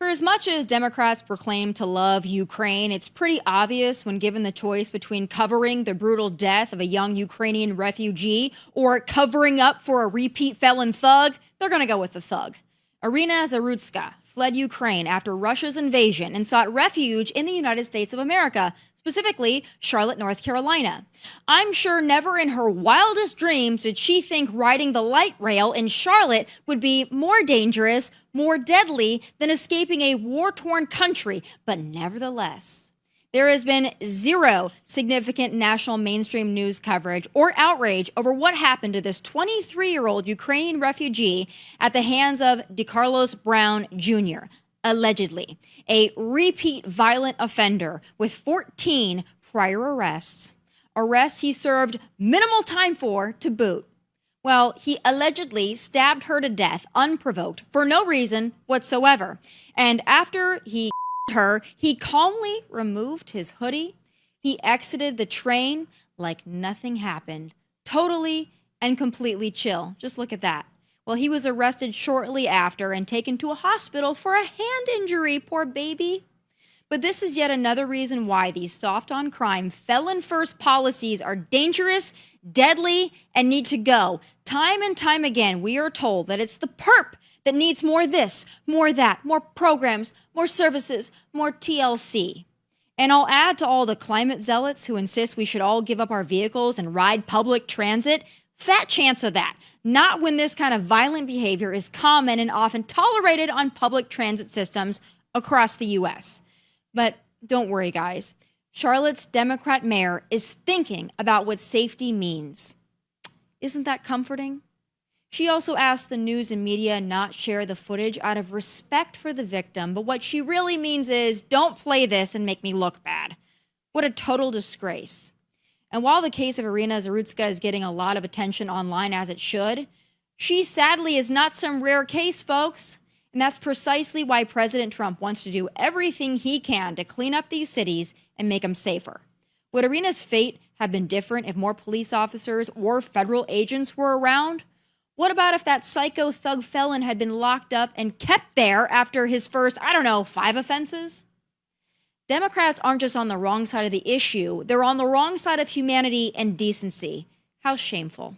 For as much as Democrats proclaim to love Ukraine, it's pretty obvious when given the choice between covering the brutal death of a young Ukrainian refugee or covering up for a repeat felon thug, they're going to go with the thug. Iryna Zarutska fled Ukraine after Russia's invasion and sought refuge in the United States of America, specifically Charlotte, North Carolina. I'm sure never in her wildest dreams did she think riding the light rail in Charlotte would be more dangerous, more deadly than escaping a war-torn country, but nevertheless, there has been zero significant national mainstream news coverage or outrage over what happened to this 23-year-old Ukrainian refugee at the hands of DeCarlos Brown Jr., allegedly a repeat violent offender with 14 prior arrests he served minimal time for to boot. Well, he allegedly stabbed her to death unprovoked for no reason whatsoever. And after he her, he calmly removed his hoodie. He exited the train like nothing happened. Totally and completely chill. Just look at that. Well, he was arrested shortly after and taken to a hospital for a hand injury, poor baby. But this is yet another reason why these soft-on-crime, felon-first policies are dangerous, deadly, and need to go. Time and time again, we are told that it's the perp that needs more this, more that, more programs, more services, more TLC. And I'll add to all the climate zealots who insist we should all give up our vehicles and ride public transit. Fat chance of that. Not when this kind of violent behavior is common and often tolerated on public transit systems across the U.S. But don't worry, guys. Charlotte's Democrat mayor is thinking about what safety means. Isn't that comforting? She also asked the news and media not share the footage out of respect for the victim, but what she really means is, don't play this and make me look bad. What a total disgrace. And while the case of Iryna Zarutska is getting a lot of attention online, as it should, she sadly is not some rare case, folks. And that's precisely why President Trump wants to do everything he can to clean up these cities and make them safer. Would Iryna's fate have been different if more police officers or federal agents were around? What about if that psycho thug felon had been locked up and kept there after his first, 5 offenses? Democrats aren't just on the wrong side of the issue, they're on the wrong side of humanity and decency. How shameful.